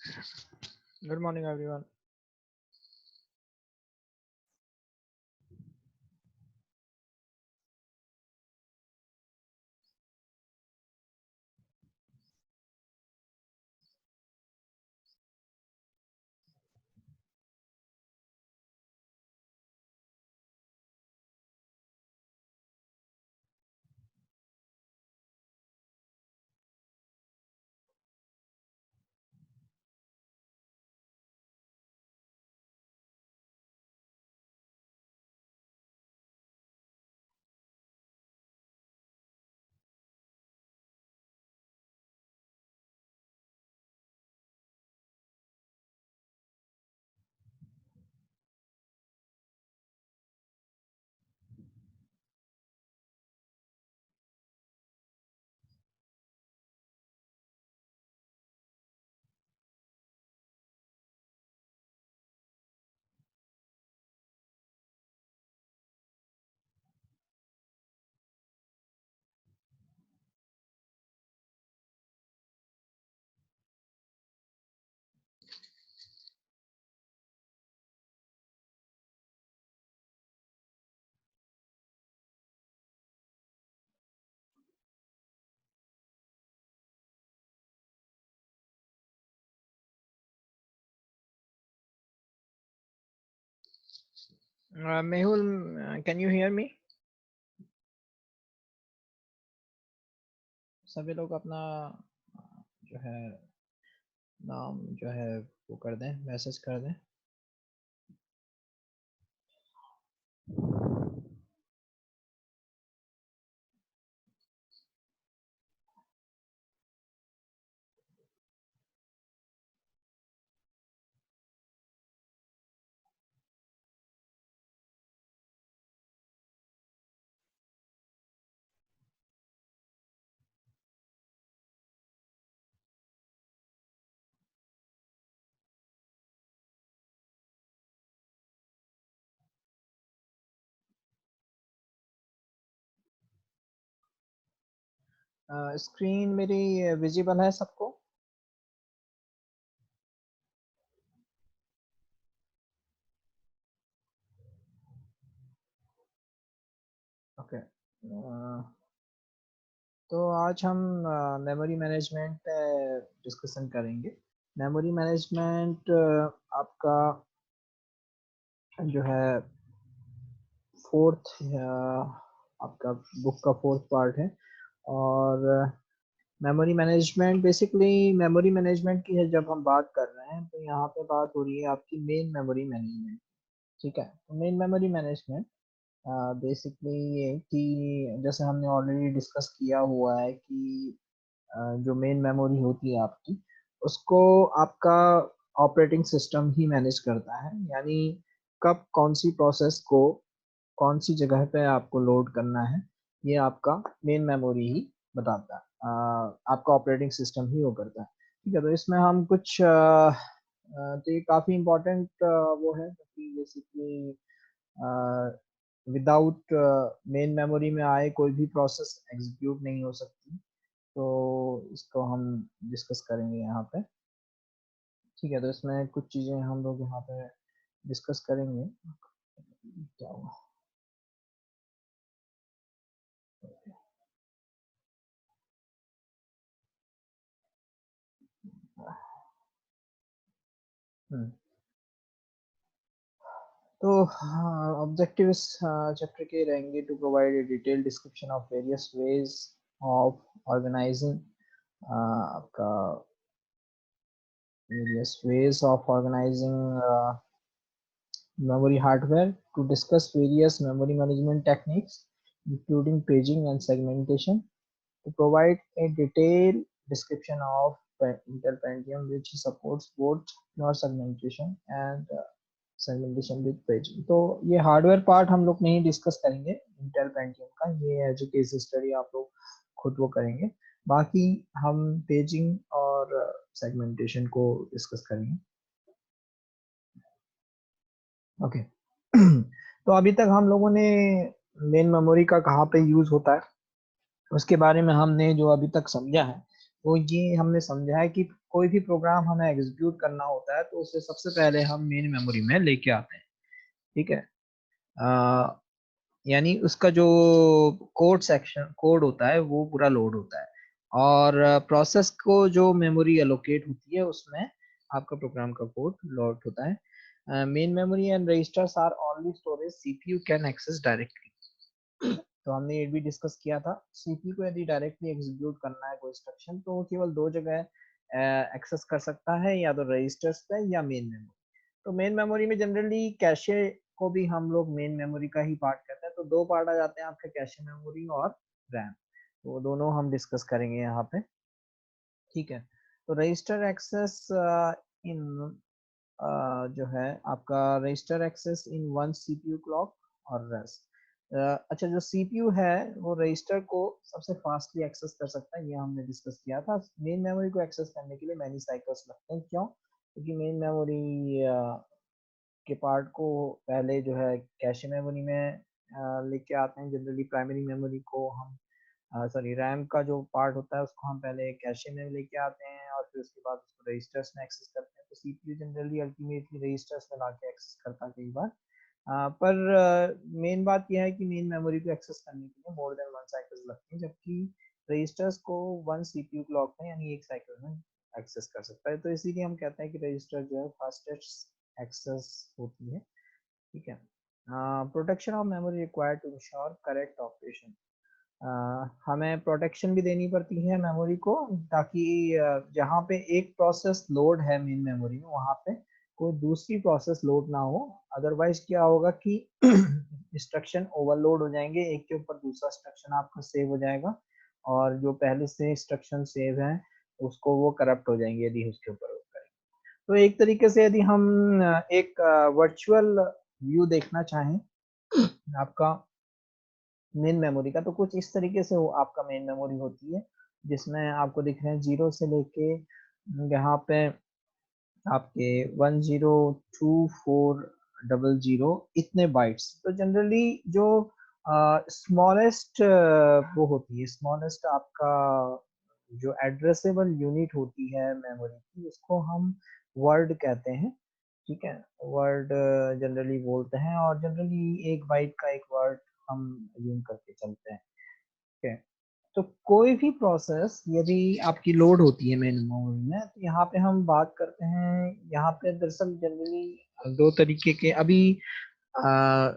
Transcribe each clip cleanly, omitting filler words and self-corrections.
Good morning, everyone. Mehul, can you hear me? सभी लोग अपना जो है नाम जो है वो कर दें, मैसेज कर दें। स्क्रीन मेरी विजिबल है सबको? ओके। तो आज हम मेमोरी मैनेजमेंट पे डिस्कशन करेंगे। मेमोरी मैनेजमेंट आपका जो है फोर्थ आपका बुक का फोर्थ पार्ट है। और memory management basically memory management की है जब हम बात कर रहे हैं तो यहाँ पे बात हो रही है आपकी मेन मेमोरी मैनेजमेंट। ठीक है, तो मेन मेमोरी मैनेजमेंट बेसिकली ये कि जैसे हमने ऑलरेडी डिस्कस किया हुआ है कि जो मेन मेमोरी होती है आपकी उसको आपका ऑपरेटिंग सिस्टम ही मैनेज करता है, यानी कब कौन सी प्रोसेस को कौन सी जगह पे आपको लोड करना है ये आपका मेन मेमोरी ही बताता है। आपका ऑपरेटिंग सिस्टम ही वो करता है। ठीक है, तो इसमें हम कुछ तो ये काफ़ी इम्पोर्टेंट वो है कि बेसिकली विदाउट मेन मेमोरी में आए कोई भी प्रोसेस एग्जीक्यूट नहीं हो सकती। तो इसको हम डिस्कस करेंगे यहाँ पे। ठीक है, तो इसमें कुछ चीज़ें हम लोग यहाँ पे डिस्कस करेंगे। क्या हुआ? हम्म, तो ऑब्जेक्टिव इस चैप्टर के रहेंगे to provide a detail description of various ways of organizing आपका various ways of organizing memory hardware, to discuss various memory management techniques including paging and segmentation, to provide a detailed description of Intel Pentium which supports both pure segmentation and segmentation with paging। तो ये hardware part हम लोग नहीं discuss करेंगे Intel Pentium का, ये as a case study आप लोग खुद वो करेंगे। बाकी हम पेजिंग और सेगमेंटेशन को डिस्कस करेंगे। ओके। तो अभी तक हम लोगों ने मेन मेमोरी का कहाँ पे यूज होता है उसके बारे में हमने जो अभी तक समझा है वो ये हमने समझा है कि कोई भी प्रोग्राम हमें एग्जीक्यूट करना होता है तो उसे सबसे पहले हम मेन मेमोरी में लेके आते हैं, ठीक है। यानी उसका जो कोड सेक्शन कोड होता है वो पूरा लोड होता है, और प्रोसेस को जो मेमोरी एलोकेट होती है उसमें आपका प्रोग्राम का कोड लोड होता है। Main memory and registers are only storage CPU can access directly. तो हमने ये भी डिस्कस किया था, सीपीयू को यदि डायरेक्टली एग्जीक्यूट करना है कोई इंस्ट्रक्शन तो वो केवल दो जगह एक्सेस कर सकता है, या तो रजिस्टर्स पे या मेन मेमोरी। तो मेन मेमोरी में जनरली कैशे को भी हम लोग मेन मेमोरी का ही पार्ट कहते हैं। तो दो पार्ट आ जाते हैं आपके, कैशे मेमोरी और रैम। तो दोनों हम डिस्कस करेंगे यहाँ पे, ठीक है। तो रजिस्टर एक्सेस इन जो है आपका register access in one CPU clock और रेस्ट। अच्छा, जो सीपीयू है वो रजिस्टर को सबसे फास्टली एक्सेस कर सकता है, ये हमने डिस्कस किया था। मेन मेमोरी को एक्सेस करने के लिए मैनी साइकिल्स लगते हैं, क्यों? क्योंकि मेन मेमोरी के पार्ट को पहले जो है कैशे मेमोरी में लेके आते हैं। जनरली प्राइमरी मेमोरी को हम सॉरी रैम का जो पार्ट होता है उसको हम पहले कैशे में लेके आते हैं और फिर उसके बाद उसको रजिस्टर्स में एक्सेस करते हैं। तो सीपीयू जनरली अल्टीमेटली रजिस्टर्स में लाके एक्सेस करता है कई बार। पर मेन बात यह है कि मेन मेमोरी को एक्सेस करने के लिए मोर देन वन साइकिल्स लगती हैं, जबकि रजिस्टर्स को वन सीपीयू क्लॉक में यानी एक साइकिल में एक्सेस कर सकता है। तो इसीलिए हम कहते हैं कि रजिस्टर जो है फास्टेस्ट एक्सेस होती है, ठीक है। Protection of memory required to ensure correct operation. हमें प्रोटेक्शन भी देनी पड़ती है मेमोरी को, ताकि जहाँ पे एक प्रोसेस लोड है मेन मेमोरी में वहाँ पे कोई दूसरी प्रोसेस लोड ना हो। अदरवाइज क्या होगा कि इंस्ट्रक्शन ओवरलोड हो जाएंगे, एक के ऊपर दूसरा इंस्ट्रक्शन आपका सेव हो जाएगा, और जो पहले से इंस्ट्रक्शन सेव है उसको वो करप्ट हो जाएंगे यदि उसके ऊपर वो करें। तो एक तरीके से यदि हम एक वर्चुअल व्यू देखना चाहें आपका मेन मेमोरी का, तो कुछ इस तरीके से वो आपका मेन मेमोरी होती है, जिसमें आपको दिख रहे हैं 0 से लेके यहाँ पे आपके 102400 इतने बाइट्स। तो जनरली जो स्मॉलेस्ट वो होती है, स्मॉलेस्ट आपका जो एड्रेसेबल यूनिट होती है मेमोरी की, उसको हम वर्ड कहते हैं, ठीक है। वर्ड जनरली बोलते हैं, और जनरली एक बाइट का एक वर्ड हम यूज करके चलते हैं, ठीक है। तो कोई भी प्रोसेस यदि आपकी लोड होती है मेन मेमोरी में, तो यहाँ पे हम बात करते हैं, यहाँ पे दरअसल जनरली दो तरीके के अभी आ,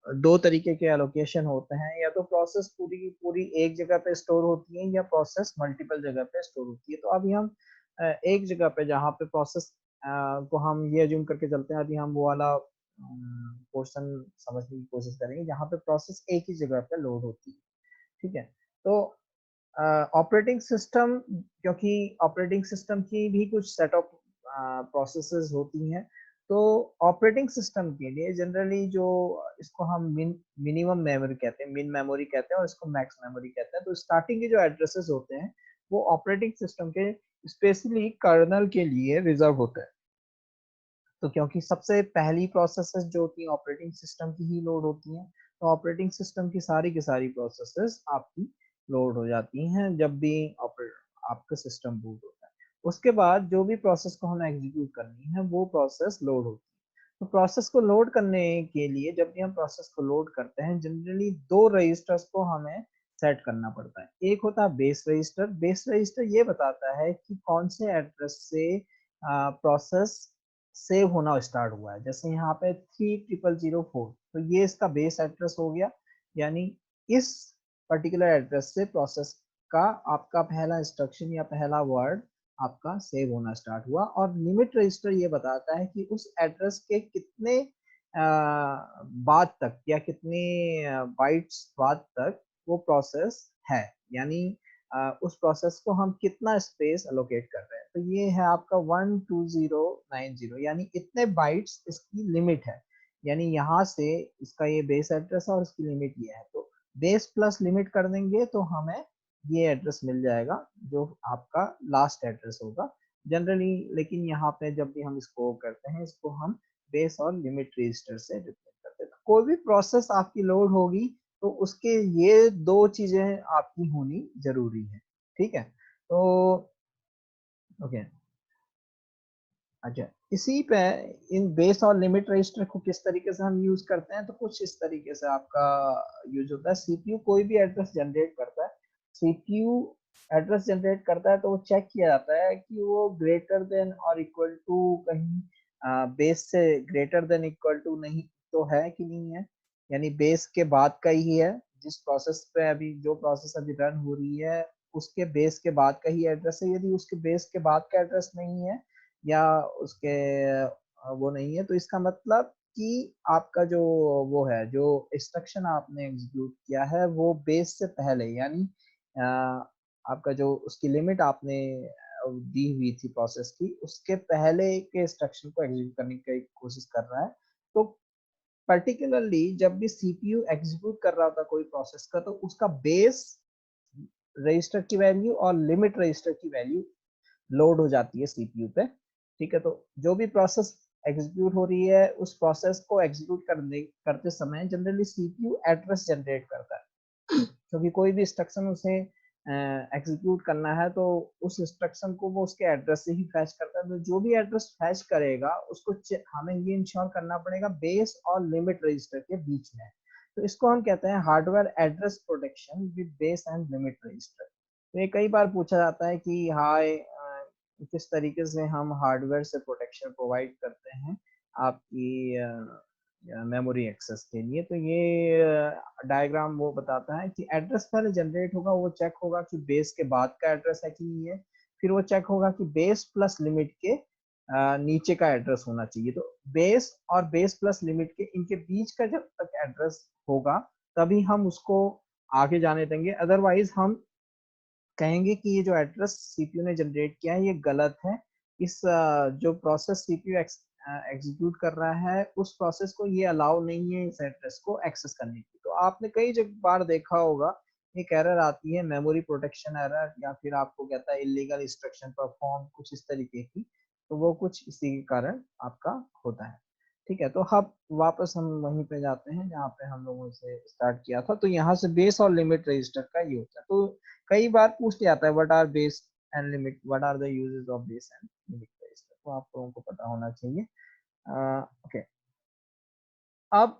दो तरीके के एलोकेशन होते हैं। या तो प्रोसेस पूरी की पूरी एक जगह पे स्टोर होती है, या प्रोसेस मल्टीपल जगह पे स्टोर होती है। तो अभी हम एक जगह पे जहाँ पे प्रोसेस को हम ये अज्यूम करके चलते हैं, अभी हम वो वाला पोर्शन समझने की कोशिश करेंगे जहाँ पे प्रोसेस एक ही जगह पे लोड होती है, ठीक है। तो ऑपरेटिंग सिस्टम, क्योंकि ऑपरेटिंग सिस्टम की भी कुछ सेट ऑफ प्रोसेसेस होती हैं, तो ऑपरेटिंग सिस्टम के लिए जनरली जो इसको हम मिनिमम मेमोरी कहते हैं, मिन मेमोरी कहते हैं, और इसको मैक्स मेमोरी कहते हैं। तो स्टार्टिंग के जो एड्रेसेस होते हैं वो ऑपरेटिंग सिस्टम के स्पेशली कर्नल के लिए रिजर्व होते हैं। तो क्योंकि सबसे पहली प्रोसेसेस जो होती हैं ऑपरेटिंग सिस्टम की ही लोड होती हैं, तो ऑपरेटिंग सिस्टम की सारी प्रोसेसेस आपकी लोड हो जाती हैं जब भी आपका सिस्टम बूट होता है। उसके बाद जो भी प्रोसेस को हमें एग्जीक्यूट करनी है वो प्रोसेस लोड होती है। तो प्रोसेस को लोड करने के लिए जब भी हम प्रोसेस को लोड करते हैं, जनरली दो रजिस्टर्स को हमें सेट करना पड़ता है। एक होता है बेस रजिस्टर। बेस रजिस्टर ये बताता है कि कौन से एड्रेस से प्रोसेस सेव होना स्टार्ट हुआ है। जैसे यहाँ पे 300004, तो ये इसका बेस एड्रेस हो गया, यानी इस पर्टिकुलर एड्रेस से प्रोसेस का आपका पहला इंस्ट्रक्शन या पहला वर्ड आपका सेव होना स्टार्ट हुआ। और लिमिट रजिस्टर ये बताता है कि उस एड्रेस के कितने बाद तक या कितने बाइट्स बाद तक वो प्रोसेस है, यानी उस प्रोसेस को हम कितना स्पेस अलोकेट कर रहे हैं। तो ये है आपका 12090, यानी इतने बाइट्स इसकी लिमिट है, यानी यहाँ से इसका ये बेस एड्रेस है और इसकी लिमिट ये है। तो बेस प्लस लिमिट कर देंगे तो हमें ये एड्रेस मिल जाएगा जो आपका लास्ट एड्रेस होगा जनरली। लेकिन यहाँ पे जब भी हम इसको करते हैं, इसको हम बेस और लिमिट रजिस्टर से रिप्लेस करते हैं। तो कोई भी प्रोसेस आपकी लोड होगी तो उसके ये दो चीजें आपकी होनी जरूरी है, ठीक है। तो ओके। अच्छा, इसी पे इन बेस और लिमिट रजिस्टर को किस तरीके से हम यूज करते हैं, तो कुछ इस तरीके से आपका यूज होता है। सीपीयू कोई भी एड्रेस जनरेट करता है, सीपीयू एड्रेस जनरेट करता है तो वो चेक किया जाता है कि वो ग्रेटर देन और इक्वल टू कहीं बेस से ग्रेटर देन इक्वल टू नहीं तो है कि नहीं है, यानी बेस के बाद का ही है, जिस प्रोसेस पे अभी जो प्रोसेस अभी रन हो रही है उसके बेस के बाद का ही एड्रेस है। यदि उसके बेस के बाद का एड्रेस नहीं है या उसके वो नहीं है, तो इसका मतलब कि आपका जो वो है, जो इंस्ट्रक्शन आपने एग्जीक्यूट किया है वो बेस से पहले, यानी आपका जो उसकी लिमिट आपने दी हुई थी प्रोसेस की, उसके पहले के इंस्ट्रक्शन को एग्जीक्यूट करने की कोशिश कर रहा है। तो पर्टिकुलरली जब भी सीपीयू एग्जीक्यूट कर रहा था कोई प्रोसेस का, तो उसका बेस रजिस्टर की वैल्यू और लिमिट रजिस्टर की वैल्यू लोड हो जाती है सीपीयू पे। ठीक है, तो जो भी प्रोसेस एग्जीक्यूट हो रही है उस प्रोसेस को एग्जीक्यूट करते समय जनरली सीपीयू एड्रेस जनरेट करता है, क्योंकि कोई भी इंस्ट्रक्शन उसे एग्जीक्यूट करना है तो उस इंस्ट्रक्शन को वो उसके एड्रेस से ही फैच करता है। तो जो भी एड्रेस फैच करेगा उसको हमें ये इंश्योर करना पड़ेगा बेस और लिमिट रजिस्टर के बीच में। तो इसको हम कहते हैं hardware address protection with base and limit register. तो ये कई बार पूछा जाता है कि हाय किस तरीके से हम हार्डवेयर से प्रोटेक्शन प्रोवाइड करते हैं आपकी मेमोरी एक्सेस के लिए। तो ये डायग्राम वो बताता है कि एड्रेस पहले जनरेट होगा, वो चेक होगा कि बेस के बाद का एड्रेस है कि नहीं है, फिर वो चेक होगा कि बेस प्लस लिमिट के नीचे का एड्रेस होना चाहिए। तो बेस और बेस प्लस लिमिट के इनके बीच का जब तक एड्रेस होगा तभी हम उसको आगे जाने देंगे, अदरवाइज हम कहेंगे कि ये जो एड्रेस सीपीयू ने जनरेट किया है ये गलत है। इस जो प्रोसेस सीपीयू एग्जीक्यूट कर रहा है उस प्रोसेस को ये अलाउ नहीं है इस एड्रेस को एक्सेस करने की। तो आपने कई बार देखा होगा एक एरर आती है, मेमोरी प्रोटेक्शन एरर, या फिर आपको कहता है इलीगल इंस्ट्रक्शन परफॉर्म, कुछ इस तरीके की। तो वो कुछ इसी के कारण आपका होता है। ठीक है, तो अब वापस हम वहीं पे जाते हैं जहाँ पे हम लोगों से स्टार्ट किया था। तो यहाँ से बेस और लिमिट रजिस्टर का ये होता है। तो कई बार पूछ जाता है what are base and limit, what are the uses of base and limit register, तो आप लोगों को पता होना चाहिए। ओके, अब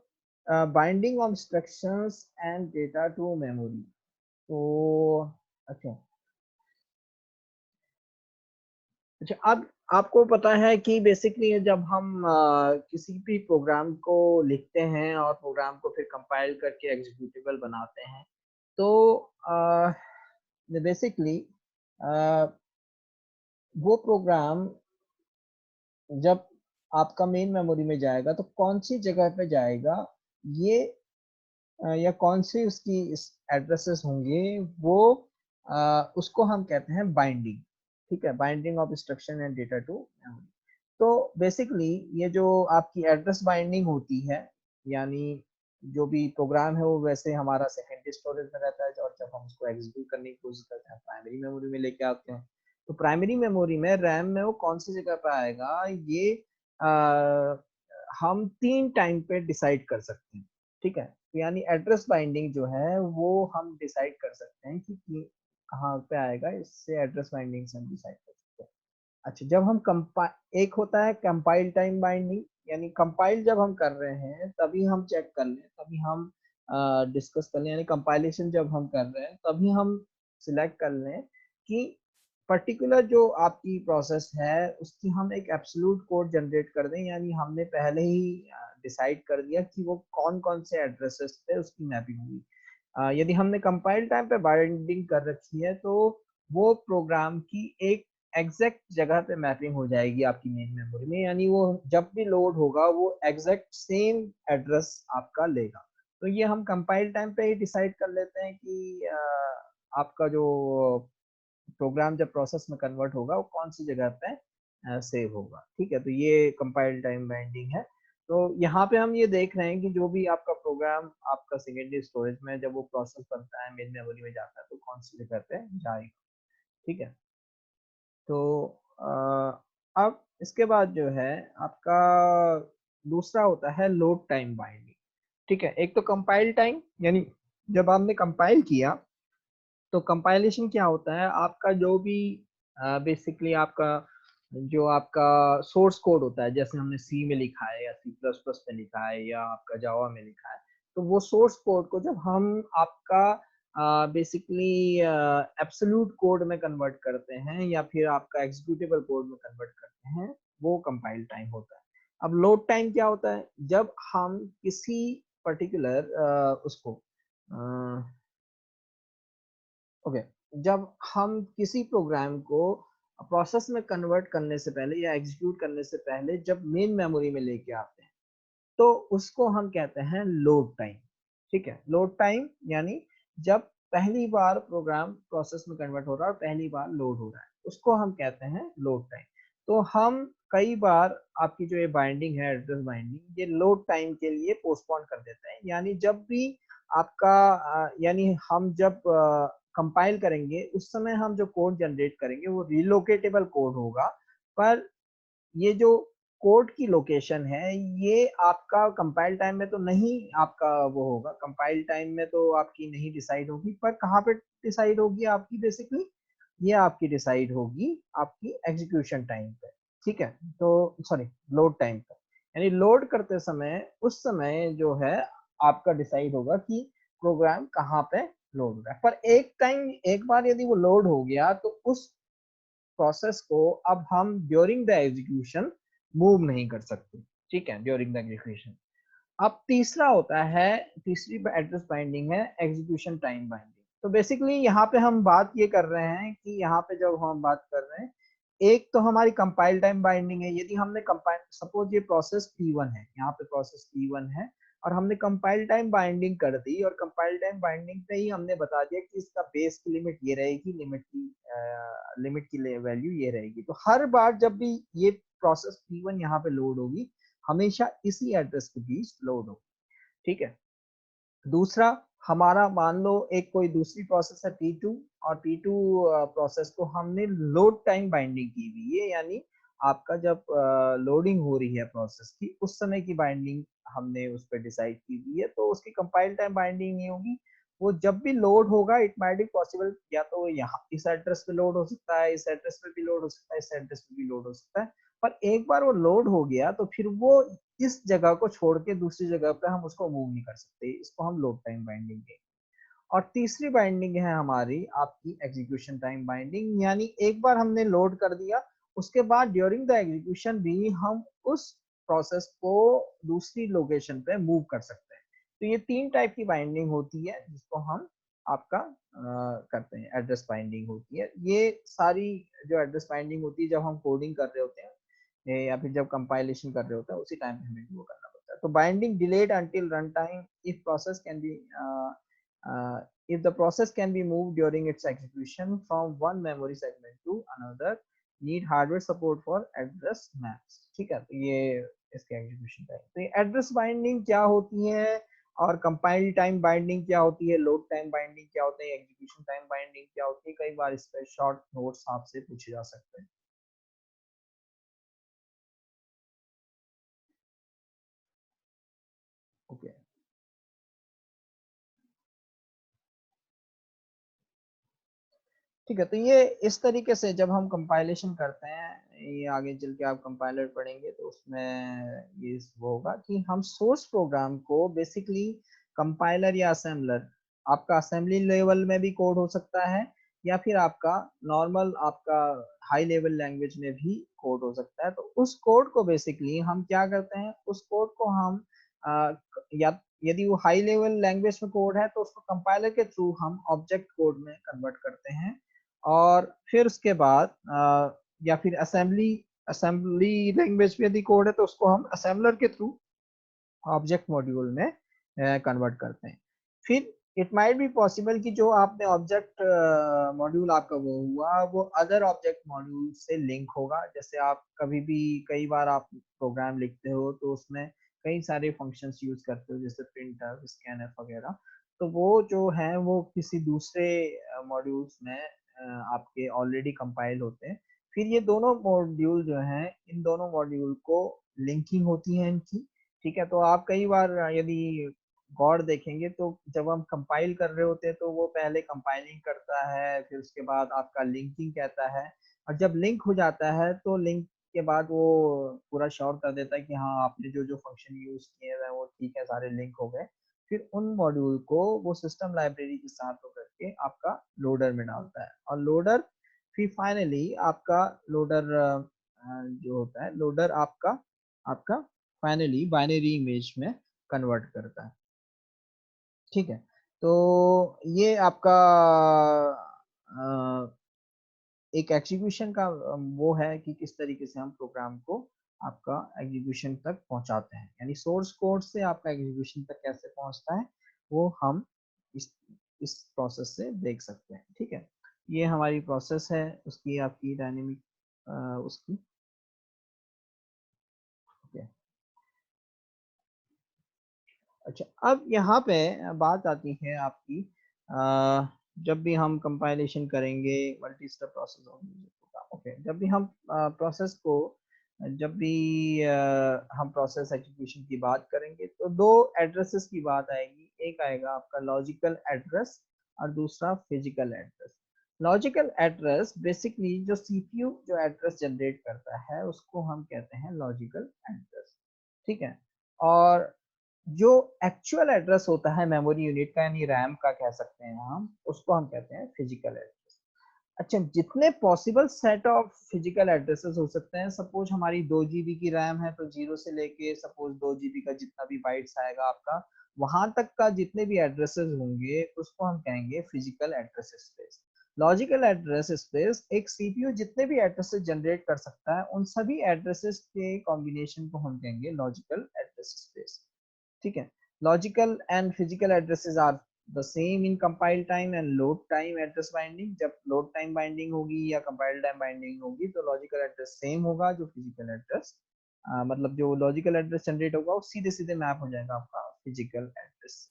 binding of instructions and data to memory. तो अच्छा अच्छा, अब आपको पता है कि बेसिकली जब हम किसी भी प्रोग्राम को लिखते हैं और प्रोग्राम को फिर कंपाइल करके एग्जीक्यूटेबल बनाते हैं, तो बेसिकली वो प्रोग्राम जब आपका मेन मेमोरी में जाएगा तो कौन सी जगह पे जाएगा, ये या कौन सी उसकी एड्रेसेस होंगे, वो उसको हम कहते हैं बाइंडिंग। ठीक है, binding of instruction and data to memory. तो बेसिकली ये जो आपकी एड्रेस बाइंडिंग होती है, यानी जो भी प्रोग्राम है वो वैसे हमारा सेकेंडरी स्टोरेज में रहता है, और जब हम उसको एग्जीक्यूट करने की कोशिश करते हैं प्राइमरी मेमोरी में लेके आते हैं। तो प्राइमरी मेमोरी में रैम में वो कौन सी जगह पे आएगा, ये आ, हम 3 टाइम पे डिसाइड कर सकते हैं। ठीक है, यानी एड्रेस बाइंडिंग जो है वो हम डिसाइड कर सकते हैं कि कहाँ पे आएगा, इससे एड्रेस बाइंडिंग से हम डिसाइड कर सकते हैं। अच्छा, जब हम एक होता है कंपाइल टाइम बाइंडिंग, यानी कंपाइल जब हम कर रहे हैं तभी हम चेक कर लें, तभी हम डिस्कस कर लें, यानी कंपाइलेशन जब हम कर रहे हैं तभी हम सिलेक्ट कर लें कि पर्टिकुलर जो आपकी प्रोसेस है उसकी हम एक एब्सोल्यूट कोड जनरेट कर दें, यानी हमने पहले ही डिसाइड कर दिया कि वो कौन कौन से एड्रेसेस पे उसकी मैपिंग होगी। यदि हमने कंपाइल टाइम पे बाइंडिंग कर रखी है तो वो प्रोग्राम की एक एग्जैक्ट जगह पे मैपिंग हो जाएगी आपकी मेन मेमोरी में, यानी वो जब भी लोड होगा वो एग्जैक्ट सेम एड्रेस आपका लेगा। तो ये हम कंपाइल टाइम पे ही डिसाइड कर लेते हैं कि आपका जो प्रोग्राम जब प्रोसेस में कन्वर्ट होगा वो कौन सी जगह पे सेव होगा। ठीक है, तो ये कंपाइल टाइम बाइंडिंग है। तो यहाँ पे हम ये देख रहे हैं कि जो भी आपका प्रोग्राम आपका सेकेंडरी स्टोरेज में जब वो प्रोसेस बनता है मेन मेमोरी में जाता है तो कौन सी जगह पे जाएगा। ठीक है, तो अब इसके बाद जो है आपका दूसरा होता है लोड टाइम बाइंडिंग। ठीक है, एक तो कंपाइल टाइम, यानी जब आपने कंपाइल किया तो कंपाइलेशन क्या होता है, आपका जो भी बेसिकली आपका जो आपका सोर्स कोड होता है, जैसे हमने सी में लिखा है या सी प्लस प्लस में लिखा है या आपका जावा में लिखा है, तो वो सोर्स कोड को जब हम आपका बेसिकली एब्सोल्यूट कोड में कन्वर्ट करते हैं या फिर आपका एग्जीक्यूटेबल कोड में कन्वर्ट करते हैं, वो कंपाइल टाइम होता है। अब लोड टाइम क्या होता है? जब हम किसी पर्टिकुलर उसको ओके, जब हम किसी प्रोग्राम को प्रोसेस में कन्वर्ट करने से पहले या एग्जीक्यूट करने से पहले जब मेन मेमोरी में लेके आते हैं, तो उसको हम कहते हैं लोड टाइम। ठीक है, लोड टाइम यानी जब पहली बार प्रोग्राम प्रोसेस में कन्वर्ट हो रहा है और पहली बार लोड हो रहा है, उसको हम कहते हैं लोड टाइम। तो हम कई बार आपकी जो ये बाइंडिंग है, एड्रेस बाइंडिंग, ये लोड टाइम के लिए पोस्टपोन कर देते हैं। यानी जब भी आपका यानी हम जब कंपाइल करेंगे उस समय हम जो कोड जनरेट करेंगे वो रिलोकेटेबल कोड होगा, पर ये जो कोड की लोकेशन है ये आपका कंपाइल टाइम में तो नहीं आपका वो होगा, कंपाइल टाइम में तो आपकी नहीं डिसाइड होगी, पर कहाँ पे डिसाइड होगी आपकी? बेसिकली ये आपकी डिसाइड होगी आपकी एग्जीक्यूशन टाइम पे। ठीक है, तो सॉरी, लोड टाइम पे, यानी लोड करते समय उस समय जो है आपका डिसाइड होगा कि प्रोग्राम कहाँ पे लोड हो रहा है। पर एक बार यदि वो लोड हो गया तो उस प्रोसेस को अब हम ड्यूरिंग द एग्जीक्यूशन मूव नहीं कर सकते। ठीक है, ड्यूरिंग द एग्जीक्यूशन। अब तीसरा होता है, तीसरी एड्रेस बाइंडिंग है एग्जीक्यूशन टाइम बाइंडिंग। तो बेसिकली यहाँ पे हम बात ये कर रहे हैं कि यहाँ पे जब हम बात कर रहे हैं, एक तो हमारी कंपाइल टाइम बाइंडिंग है। यदि हमने कंपाइल, सपोज ये प्रोसेस P1 है, यहाँ पे प्रोसेस P1 है और हमने कंपाइल टाइम बाइंडिंग कर दी, और कंपाइल टाइम बाइंडिंग पे ही हमने बता दिया कि इसका बेस की लिमिट ये रहेगी, लिमिट की वैल्यू ये रहेगी। तो हर बार जब भी ये प्रोसेस P1 यहाँ पे लोड होगी, हमेशा इसी एड्रेस के बीच लोड होगी। ठीक है, दूसरा, हमारा मान लो एक कोई दूसरी प्रोसेस है P2, और P2 प्रोसेस को हमने लोड टाइम बाइंडिंग की हुई है, यानी आपका जब लोडिंग हो रही है प्रोसेस की, उस समय की बाइंडिंग हमने उस पर डिसाइड की हुई है, तो उसकी कंपाइल टाइम बाइंडिंग नहीं होगी। वो जब भी लोड होगा, इट माइट बी पॉसिबल, या तो यहाँ इस एड्रेस पे लोड हो सकता है, इस एड्रेस पे भी लोड हो सकता है, इस एड्रेस पे भी लोड हो सकता है, पर एक बार वो लोड हो गया तो फिर वो इस जगह को छोड़ के दूसरी जगह पे हम उसको मूव नहीं कर सकते। इसको हम लोड टाइम बाइंडिंग कहेंगे। और तीसरी बाइंडिंग है हमारी आपकी एग्जीक्यूशन टाइम बाइंडिंग, यानी एक बार हमने लोड कर दिया, उसके बाद ड्यूरिंग द एग्जीक्यूशन भी हम उस प्रोसेस को दूसरी लोकेशन पे मूव कर सकते हैं। तो ये तीन टाइप की बाइंडिंग होती है जिसको हम आपका करते हैं, एड्रेस बाइंडिंग होती है। ये सारी जो एड्रेस बाइंडिंग होती है जब हम कोडिंग कर रहे होते हैं या फिर जब कंपाइलेशन कर रहे होते हैं, उसी टाइम पे हमें वो करना पड़ता है। तो binding delayed until run time if process can B if the process can be moved during its execution from one memory segment to another, need hardware support for address maps। ठीक है, तो ये इसके एग्जीक्यूशन टाइम। तो ये address binding क्या होती है और कंपाइल टाइम बाइंडिंग क्या होती है, लोड टाइम बाइंडिंग क्या होती है, एग्जीक्यूशन टाइम बाइंडिंग क्या होती है, कई बार इस पर शॉर्ट नोट्स आपसे पूछे जा सकते हैं। Okay okay. ठीक है, तो ये इस तरीके से जब हम कंपाइलेशन करते हैं, ये आगे चल के आप कंपाइलर पढ़ेंगे तो उसमें ये वो होगा कि हम सोर्स प्रोग्राम को बेसिकली कंपाइलर या असेंबलर, आपका असेंबली लेवल में भी कोड हो सकता है या फिर आपका नॉर्मल आपका हाई लेवल लैंग्वेज में भी कोड हो सकता है। तो उस कोड को बेसिकली हम क्या करते हैं, उस कोड को हम या यदि वो हाई लेवल लैंग्वेज में कोड है तो उसको कंपाइलर के थ्रू हम ऑब्जेक्ट कोड में कन्वर्ट करते हैं, और फिर उसके बाद या फिर असेंबली लैंग्वेज में यदि कोड है तो उसको हम असेंबलर के थ्रू ऑब्जेक्ट मॉड्यूल में कन्वर्ट करते हैं। फिर इट माइट बी पॉसिबल कि जो आपने ऑब्जेक्ट मॉड्यूल आपका वो हुआ वो अदर ऑब्जेक्ट मॉड्यूल से लिंक होगा। जैसे आप कभी भी कई बार आप प्रोग्राम लिखते हो तो उसमें कई सारे फंक्शंस यूज करते हो, जैसे प्रिंटर, स्कैनर वगैरह, तो वो जो है वो किसी दूसरे मॉड्यूल्स में आपके ऑलरेडी कंपाइल होते हैं। फिर ये दोनों मॉड्यूल जो हैं, इन दोनों मॉड्यूल को लिंकिंग होती है इनकी। ठीक है, तो आप कई बार यदि गौर देखेंगे तो जब हम कंपाइल कर रहे होते हैं तो वो पहले कंपाइलिंग करता है, फिर उसके बाद आपका लिंकिंग कहता है, और जब लिंक हो जाता है तो लिंक के बाद वो पूरा श्योर कर देता है कि हाँ आपने जो जो फंक्शन यूज किए हैं वो ठीक है, सारे लिंक हो गए। फिर उन मॉड्यूल को वो सिस्टम लाइब्रेरी के साथ होकर के आपका लोडर में डालता है, और लोडर फिर फाइनली आपका लोडर जो होता है, लोडर आपका आपका फाइनली बाइनरी इमेज में कन्वर्ट करता है। ठीक है, तो ये आपका एक एग्जीक्यूशन का वो है कि किस तरीके से हम प्रोग्राम को आपका एग्जीक्यूशन तक पहुंचाते हैं, यानी सोर्स कोड से आपका एग्जीक्यूशन तक कैसे पहुंचता है वो हम इस इस प्रोसेस से देख सकते हैं। ठीक है, ये हमारी प्रोसेस है उसकी, आपकी डायनेमिक उसकी। ओके, अच्छा अब यहाँ पे बात आती है आपकी जब भी हम कंपाइलेशन करेंगे multi step process of, okay, जब भी हम प्रोसेस को, जब भी हम प्रोसेस एग्जीक्यूशन की बात करेंगे तो दो एड्रेसेस की बात आएगी, एक आएगा आपका लॉजिकल एड्रेस और दूसरा physical address. Logical address basically जो सीपीयू जो एड्रेस जनरेट करता है उसको हम कहते हैं लॉजिकल एड्रेस। ठीक है, और जो एक्चुअल एड्रेस होता है मेमोरी यूनिट का यानी रैम का कह सकते हैं हम, उसको हम कहते हैं फिजिकल एड्रेस। अच्छा, जितने possible set of physical addresses हो सकते हैं, सपोज हमारी 2 GB की रैम है तो 0 से लेके सपोज 2 GB का जितना भी बाइट्स आएगा आपका, वहां तक का जितने भी एड्रेसेस होंगे उसको हम कहेंगे physical address space. Logical address space एक सीपीयू जितने भी एड्रेसेस जनरेट कर सकता है उन सभी एड्रेसेस के कॉम्बिनेशन को हम कहेंगे लॉजिकल एड्रेस स्पेस। ठीक है, logical and physical addresses are the same in compile time and load time address binding. जब लोड टाइम बाइंडिंग होगी या कंपाइल टाइम बाइंडिंग होगी तो लॉजिकल एड्रेस सेम होगा, जो फिजिकल एड्रेस मतलब जो लॉजिकल एड्रेस जनरेट होगा वो सीधे सीधे मैप हो जाएगा आपका physical address.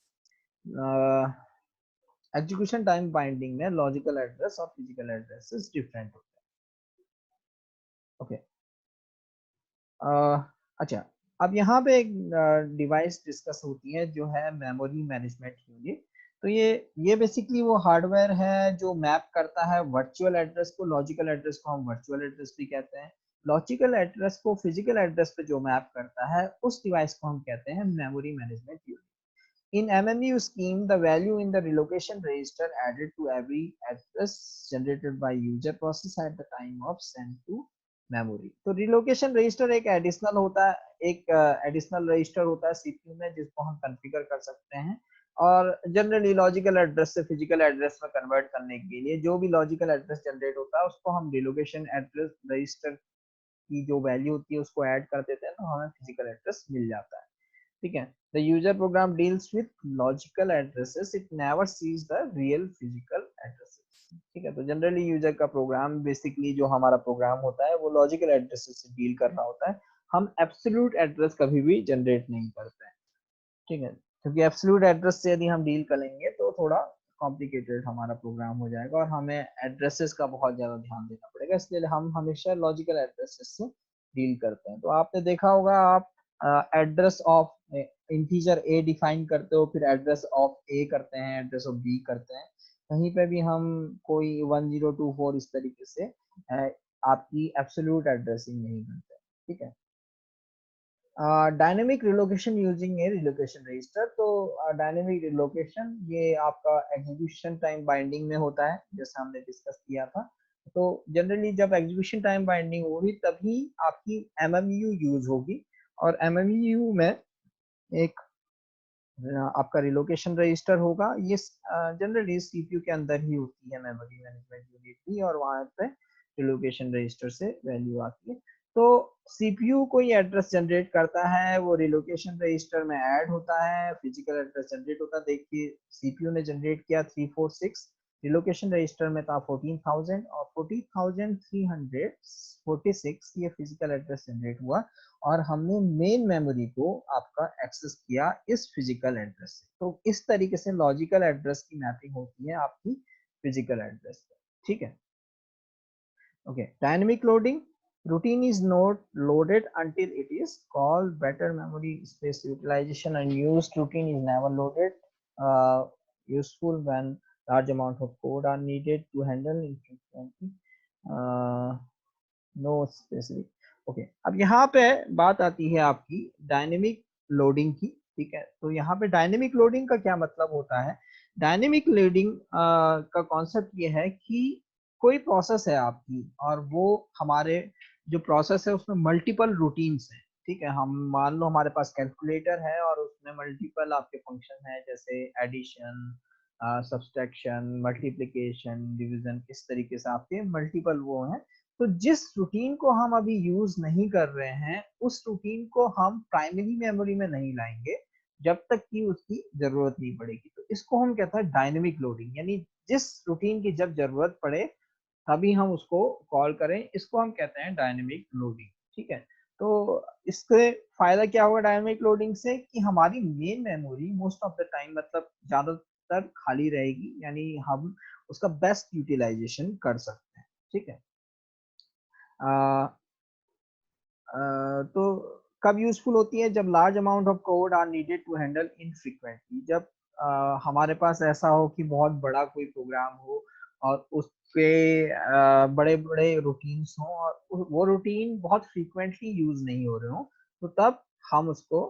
Execution time binding में लॉजिकल एड्रेस और फिजिकल एड्रेसेस डिफरेंट होते हैं। ओके, अच्छा अब यहाँ पे एक डिवाइस डिस्कस होती है जो है मेमोरी मैनेजमेंट यूनिट। तो ये बेसिकली वो हार्डवेयर है जो मैप करता है वर्चुअल एड्रेस को, लॉजिकल एड्रेस को हम वर्चुअल एड्रेस भी कहते हैं, लॉजिकल एड्रेस को फिजिकल एड्रेस पे जो मैप करता है उस डिवाइस को हम कहते हैं memory management unit. In MMU scheme, the value in the relocation register added to every address generated by user process at the time of send to memory. तो relocation register एक additional होता है, एक additional register होता है CPU में जिसको हम कॉन्फ़िगर कर सकते हैं, और जनरली लॉजिकल एड्रेस से फिजिकल एड्रेस में कन्वर्ट करने के लिए जो भी लॉजिकल एड्रेस जनरेट होता है उसको हम रिलोकेशन एड्रेस रजिस्टर की जो वैल्यू होती है उसको ऐड कर देते हैं तो हमें फिजिकल एड्रेस मिल जाता है। ठीक है, the user program deals with logical addresses, it never sees the real physical addresses। ठीक है, तो जनरली यूजर का प्रोग्राम बेसिकली जो हमारा प्रोग्राम होता है वो लॉजिकल एड्रेसेस से डील कर रहा होता है, हम एब्सोल्यूट एड्रेस कभी भी जनरेट नहीं करते हैं। ठीक है, क्योंकि एब्सोल्यूट एड्रेस से यदि हम डील करेंगे तो थोड़ा कॉम्प्लिकेटेड हमारा प्रोग्राम हो जाएगा और हमें एड्रेसेस का बहुत ज्यादा ध्यान देना पड़ेगा, इसलिए हम हमेशा लॉजिकल एड्रेसेस से डील करते हैं। तो आपने देखा होगा, आप address of integer a define करते हो, फिर एड्रेस ऑफ ए करते हैं, एड्रेस ऑफ बी करते हैं, कहीं पे भी हम कोई 1024 इस तरीके से आपकी एब्सोल्यूट एड्रेसिंग नहीं करते। ठीक है, डायनेमिक रिलोकेशन यूजिंग ए रिलोकेशन रजिस्टर। तो डायनेमिक रिलोकेशन ये आपका एग्जीक्यूशन टाइम बाइंडिंग में होता है जैसा हमने डिस्कस किया था। तो जनरली जब एग्जीक्यूशन टाइम बाइंडिंग होगी तभी आपकी एमएमयू यूज होगी, और एमएमयू में एक आपका रिलोकेशन रजिस्टर होगा। ये जनरली सीपीयू के अंदर ही होती है मेमोरी मैनेजमेंट यूनिट भी, और वहां पे रिलोकेशन रजिस्टर से वैल्यू आती है। तो सीपीयू कोई एड्रेस जनरेट करता है वो रिलोकेशन रजिस्टर में ऐड होता है, फिजिकल एड्रेस जनरेट होता है। देखिए सीपीयू ने जनरेट किया 346, रिलोकेशन रजिस्टर में था 14,000 और 14,346 ये फिजिकल एड्रेस जनरेट हुआ, और हमने मेन मेमोरी को आपका एक्सेस किया इस फिजिकल एड्रेस से। तो इस तरीके से लॉजिकल एड्रेस की मैपिंग होती है आपकी फिजिकल एड्रेस पे। ठीक है, okay, dynamic loading, routine is not loaded until it is called, better memory space utilization, and used routine is never loaded, useful when large amount of code are needed to handle infrequently no specific. Okay, अब यहाँ पे बात आती है आपकी dynamic loading की। ठीक है, तो यहाँ पे डायनेमिक लोडिंग का क्या मतलब होता है? डायनेमिक लोडिंग का कॉन्सेप्ट ये है कि कोई प्रोसेस है आपकी और वो हमारे जो प्रोसेस है उसमें मल्टीपल रूटीन्स हैं। ठीक है, हम मान लो हमारे पास कैलकुलेटर है और उसमें मल्टीपल आपके फंक्शन है, जैसे एडिशन, सब्सट्रैक्शन, मल्टीप्लिकेशन, डिवीजन, इस तरीके से आपके मल्टीपल वो हैं। तो जिस रूटीन को हम अभी यूज नहीं कर रहे हैं उस रूटीन को हम प्राइमरी मेमोरी में नहीं लाएंगे जब तक कि उसकी जरूरत नहीं पड़ेगी। तो इसको हम कहते हैं डायनेमिक लोडिंग, यानी जिस रूटीन की जब जरूरत पड़े तभी हम उसको कॉल करें, इसको हम कहते हैं डायनेमिक लोडिंग। ठीक है, तो इससे फायदा क्या होगा डायनेमिक लोडिंग से कि हमारी main memory most of the time मतलब ज्यादातर खाली रहेगी, यानी हम उसका बेस्ट यूटिलाइजेशन कर सकते हैं। ठीक है, तो कब यूजफुल होती है? जब large amount of code are needed to handle infrequently, जब हमारे पास ऐसा हो कि बहुत बड़ा कोई प्रोग्राम हो और उस पे बड़े बड़े रूटीन्स हों और वो रूटीन बहुत फ्रीक्वेंटली यूज नहीं हो रहे हो, तो तब हम उसको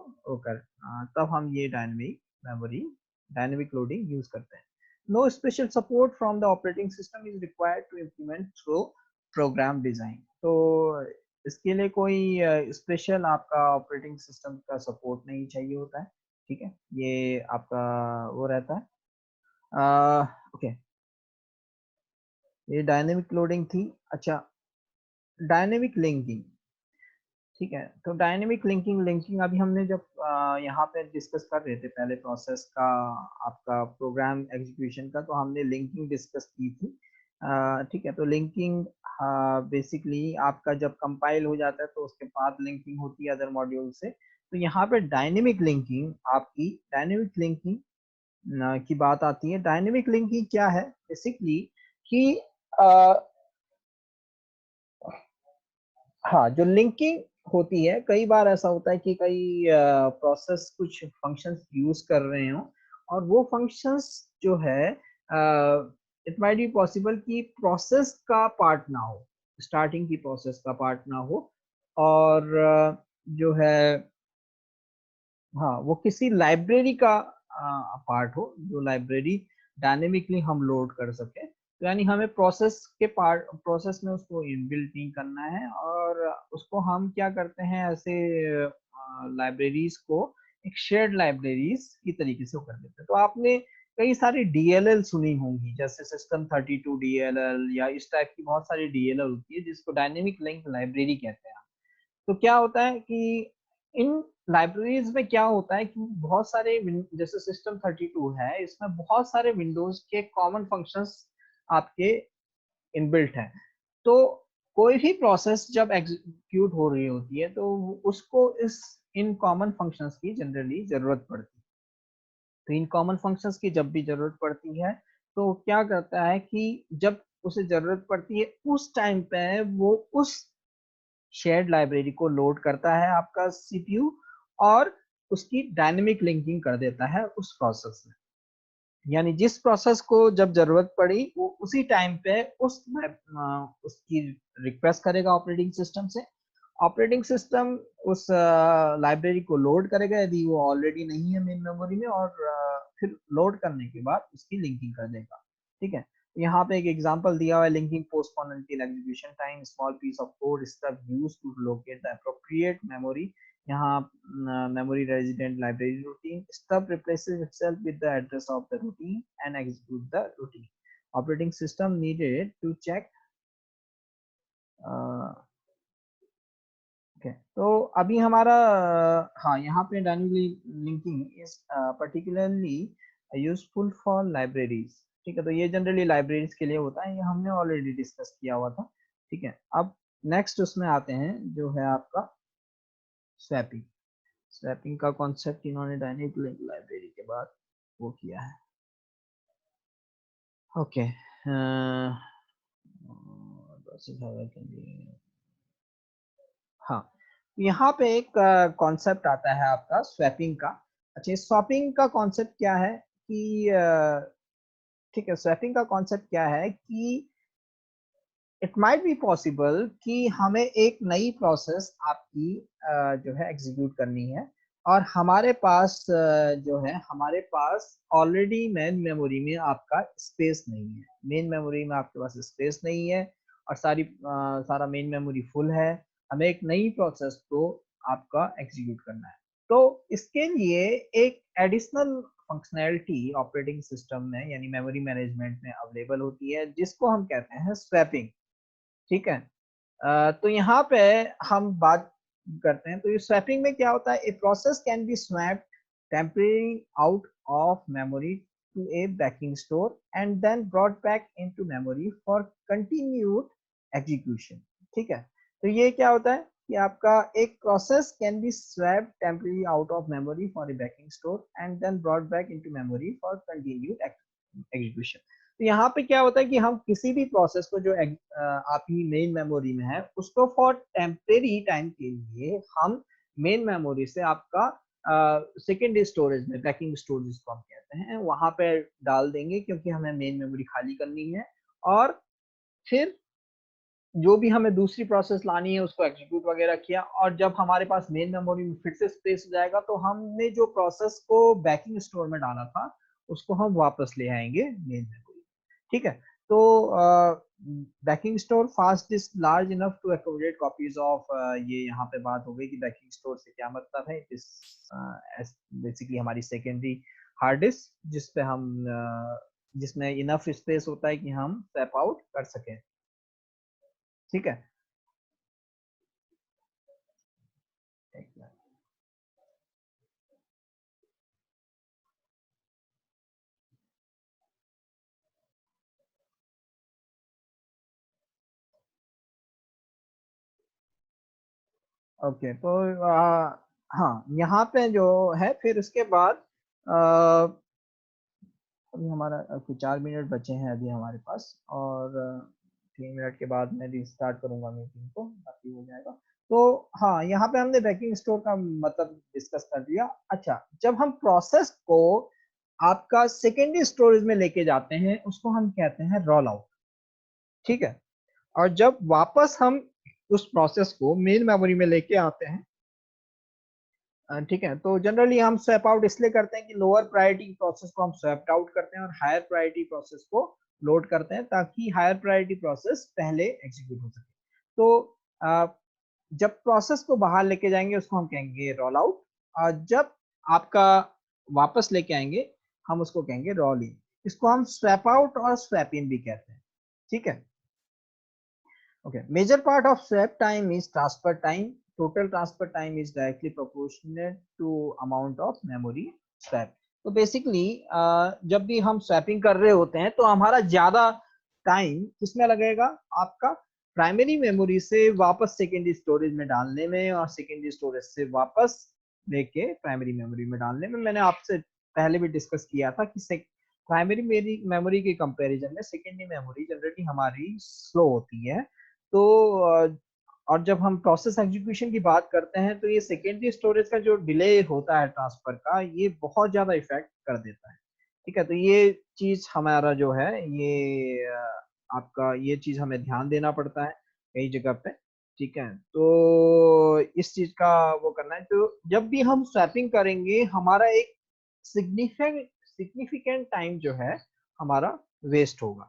तब हम ये डायनेमिक लोडिंग यूज करते हैं। No special support from the operating system is required to implement through program design. तो इसके लिए कोई स्पेशल आपका ऑपरेटिंग सिस्टम का सपोर्ट नहीं चाहिए होता है। ठीक है, ये आपका वो रहता है। ओके, ये डायनेमिक लोडिंग थी। अच्छा, डायनेमिक लिंकिंग। ठीक है, तो डायनेमिक लिंकिंग लिंकिंग अभी हमने जब यहाँ पे डिस्कस कर रहे थे पहले प्रोसेस का, आपका प्रोग्राम एग्जीक्यूशन का, तो हमने लिंकिंग डिस्कस की थी। ठीक है, तो लिंकिंग बेसिकली आपका जब कंपाइल हो जाता है तो उसके बाद लिंकिंग होती है अदर मॉड्यूल से। तो यहाँ पे डायनेमिक लिंकिंग, आपकी डायनेमिक लिंकिंग की बात आती है। डायनेमिक लिंकिंग क्या है बेसिकली कि अ, हाँ, जो लिंकिंग होती है, कई बार ऐसा होता है कि कई प्रोसेस कुछ फंक्शंस यूज कर रहे हो और वो फंक्शंस जो है इट माइट बी पॉसिबल कि प्रोसेस का पार्ट ना हो, स्टार्टिंग की प्रोसेस का पार्ट ना हो, और जो है हाँ वो किसी लाइब्रेरी का पार्ट हो, जो लाइब्रेरी डायनेमिकली हम लोड कर सके। तो यानी हमें प्रोसेस में उसको इनबिल्ट नहीं करना है, और उसको हम क्या करते हैं, ऐसे लाइब्रेरीज को एक शेयर्ड लाइब्रेरीज की तरीके से वो कर देते हैं। तो आपने कई सारी डीएलएल सुनी होंगी, जैसे सिस्टम 32 डीएलएल या इस टाइप की बहुत सारी डीएलएल होती है जिसको डायनेमिक लिंक लाइब्रेरी कहते हैं। तो क्या होता है कि इन लाइब्रेरीज में क्या होता है कि बहुत सारे जैसे सिस्टम 32 है, इसमें बहुत सारे विंडोज के कॉमन फंक्शंस आपके इनबिल्ट हैं। तो कोई भी प्रोसेस जब एग्जीक्यूट हो रही होती है तो उसको इस इन कॉमन फंक्शंस की जनरली जरूरत पड़ती है। तो इन कॉमन फंक्शंस की जब भी जरूरत पड़ती है तो क्या करता है कि जब उसे जरूरत पड़ती है उस टाइम पे वो उस शेयर्ड लाइब्रेरी को लोड करता है आपका सीपीयू, और उसकी डायनेमिक लिंकिंग कर देता है उस प्रोसेस में। यानी जिस प्रोसेस को जब जरूरत पड़ी वो उसी टाइम पे उसकी रिक्वेस्ट करेगा ऑपरेटिंग सिस्टम से। ऑपरेटिंग सिस्टम उस लाइब्रेरी को लोड करेगा यदि वो ऑलरेडी नहीं है मेन मेमोरी में, और फिर लोड करने के बाद उसकी लिंकिंग कर देगा। ठीक है, यहाँ पे एक एग्जांपल दिया हुआ है, linking postpone until execution time small piece of code stub used to locate the appropriate memory. यहाँ memory resident library routine stub replaces itself with the address of the routine and execute the routine. Operating system needed to check okay. तो अभी हमारा हाँ यहाँ पे dynamic linking is particularly useful for libraries. ठीक है, तो ये जनरली लाइब्रेरीज के लिए होता है, ये हमने ऑलरेडी डिस्कस किया हुआ था। ठीक है, अब नेक्स्ट उसमें आते हैं जो है आपका स्वैपिंग। स्वैपिंग का कॉन्सेप्ट इन्होंने डायनेमिक लिंक लाइब्रेरी के बाद वो किया है। ओके, हाँ, यहाँ पे एक कॉन्सेप्ट आता है आपका स्वैपिंग का। अच्छा, स्वैपिंग का कॉन्सेप्ट क्या है कि ठीक है, स्वैपिंग का कॉन्सेप्ट क्या है कि इट माइट बी पॉसिबल कि हमें एक नई प्रोसेस आपकी जो है एग्जीक्यूट करनी है, और हमारे पास जो है हमारे पास ऑलरेडी मेन मेमोरी में आपका स्पेस नहीं है, मेन मेमोरी में आपके पास स्पेस नहीं है, और सारा मेन मेमोरी फुल है। हमें एक नई प्रोसेस को आपका एग्जीक्यूट करना है। तो इसके लिए एक एडिशनल फंक्शनैलिटी ऑपरेटिंग सिस्टम में यानी मेमोरी मैनेजमेंट में अवेलेबल होती है, जिसको हम कहते हैं स्वैपिंग। ठीक है। तो यहाँ पे हम बात करते हैं, तो ये स्वैपिंग में क्या होता है, a process can be swapped temporary out of memory to a backing store and then brought back into memory for continued execution. ठीक है। तो ये क्या होता है कि आपका एक process can be swapped temporary out of memory for a backing store and then brought back into memory for continued execution. तो यहाँ पे क्या होता है कि हम किसी भी प्रोसेस को जो आपकी मेन मेमोरी में है उसको फॉर टेम्परेरी टाइम के लिए हम मेन मेमोरी से आपका सेकेंडरी स्टोरेज में, बैकिंग स्टोरेज जिसको हम कहते हैं, वहां पे डाल देंगे, क्योंकि हमें मेन मेमोरी खाली करनी है। और फिर जो भी हमें दूसरी प्रोसेस लानी है उसको एग्जीक्यूट वगैरह किया, और जब हमारे पास मेन मेमोरी में फिर से स्पेस हो जाएगा तो हमने जो प्रोसेस को बैकिंग स्टोर में डाला था उसको हम वापस ले आएंगे मेन मेमोरी। ठीक है। तो backing store fast is large enough to accommodate copies of, ये यहाँ पे बात हो गई कि बैकिंग स्टोर से क्या मतलब है। इस बेसिकली हमारी सेकेंडरी हार्ड डिस्क जिसपे हम जिसमें इनफ स्पेस होता है कि हम स्वैप आउट कर सकें। ठीक है। ओके। तो हाँ, यहाँ पे जो है फिर उसके बाद अभी हमारा कुछ 4 मिनट बचे हैं अभी हमारे पास, और 3 मिनट के बाद मैं रिस्टार्ट करूंगा मीटिंग को, बाकी हो जाएगा। तो हाँ, यहाँ पे हमने बैकिंग स्टोर का मतलब डिस्कस कर दिया। अच्छा, जब हम प्रोसेस को आपका सेकेंडरी स्टोरेज में लेके जाते हैं उसको हम कहते हैं रोल आउट। ठीक है। और जब वापस हम उस प्रोसेस को मेन मेमोरी में लेके आते हैं, ठीक है, तो जनरली हम स्वैप आउट इसलिए करते हैं कि लोअर प्रायोरिटी प्रोसेस को हम स्वैप आउट करते हैं और हायर प्रायोरिटी प्रोसेस को लोड करते हैं, ताकि हायर प्रायोरिटी प्रोसेस पहले एग्जीक्यूट हो सके। तो अ, जब प्रोसेस को बाहर लेके जाएंगे उसको हम कहेंगे रोल आउट, और जब आपका वापस लेके आएंगे हम उसको कहेंगे रोल इन। इसको हम स्वैप आउट और स्वैप इन भी कहते हैं। ठीक है। Okay, major part of swap time is transfer time. Total transfer time is directly proportionate to amount of memory swap. तो बेसिकली जब भी हम स्वैपिंग कर रहे होते हैं तो हमारा ज्यादा टाइम किसमें लगेगा, आपका प्राइमरी मेमोरी से वापस सेकेंडरी स्टोरेज में डालने में, और सेकेंडरी स्टोरेज से वापस लेके प्राइमरी मेमोरी में डालने में। मैंने आपसे पहले भी डिस्कस किया था कि प्राइमरी मेमोरी के कंपैरिजन में सेकेंडरी मेमोरी जनरली हमारी स्लो होती है। तो और जब हम प्रोसेस एग्जीक्यूशन की बात करते हैं तो ये सेकेंडरी स्टोरेज का जो डिले होता है ट्रांसफर का, ये बहुत ज्यादा इफेक्ट कर देता है। ठीक है। तो ये चीज हमारा जो है ये आपका ये चीज हमें ध्यान देना पड़ता है कई जगह पे। ठीक है। तो इस चीज का वो करना है। तो जब भी हम स्वैपिंग करेंगे हमारा एक सिग्निफिकेंट टाइम जो है हमारा वेस्ट होगा।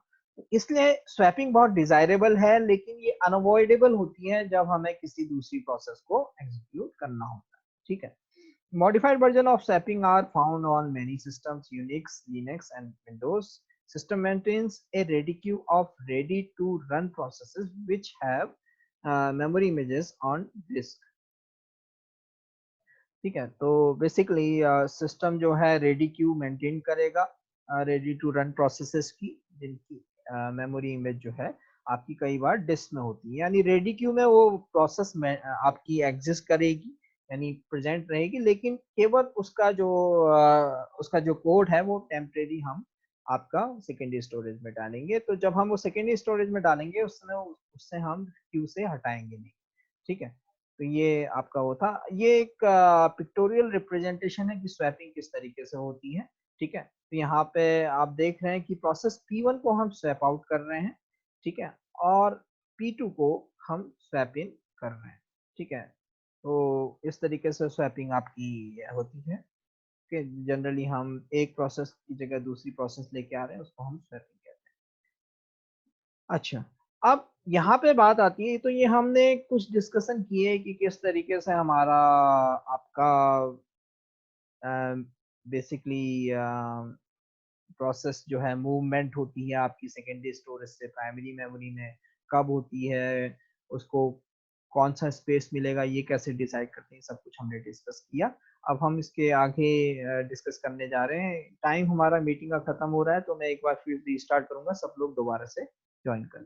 इसलिए स्वैपिंग बहुत डिजायरेबल है, लेकिन ये अनअवॉइडेबल होती है जब हमें किसी दूसरी प्रोसेस को एग्जीक्यूट करना होता है। ठीक है। Modified version of swapping are found on many systems, Unix, Linux, and Windows. System maintains a ready queue of ready-to-run processes which have memory images on disk. ठीक है। तो बेसिकली सिस्टम जो है रेडी क्यू मेंटेन करेगा ready to run processes की, जिनकी memory image जो है आपकी कई बार डिस्क में होती है, यानी रेडी क्यू में वो प्रोसेस में आपकी एग्जिस्ट करेगी, यानी प्रेजेंट रहेगी, लेकिन केवल उसका जो कोड है वो टेम्परेरी हम आपका सेकेंडरी स्टोरेज में डालेंगे। तो जब हम वो सेकेंडरी स्टोरेज में डालेंगे उसमें उससे हम क्यू से हटाएंगे नहीं। ठीक है। तो ये आपका वो था, ये एक पिक्टोरियल रिप्रेजेंटेशन है कि स्वैपिंग किस तरीके से होती है। ठीक है। तो यहाँ पे आप देख रहे हैं कि प्रोसेस P1 को हम स्वैप आउट कर रहे हैं। ठीक है। और P2 को हम स्वैप इन कर रहे हैं, ठीक है। तो इस तरीके से स्वैपिंग आपकी होती है कि जनरली हम एक प्रोसेस की जगह दूसरी प्रोसेस लेके आ रहे हैं, उसको हम स्वैपिंग कहते हैं। अच्छा, अब यहाँ पे बात आती है, तो ये हमने कुछ डिस्कशन किए कि किस तरीके से हमारा आपका बेसिकली प्रोसेस जो है मूवमेंट होती है आपकी सेकेंडरी स्टोरेज से प्राइमरी मेमोरी में कब होती है, उसको कौन सा स्पेस मिलेगा, ये कैसे डिसाइड करते हैं, सब कुछ हमने डिस्कस किया। अब हम इसके आगे डिस्कस करने जा रहे हैं। टाइम हमारा मीटिंग का खत्म हो रहा है, तो मैं एक बार फिर रीस्टार्ट करूंगा, सब लोग दोबारा से ज्वाइन करें।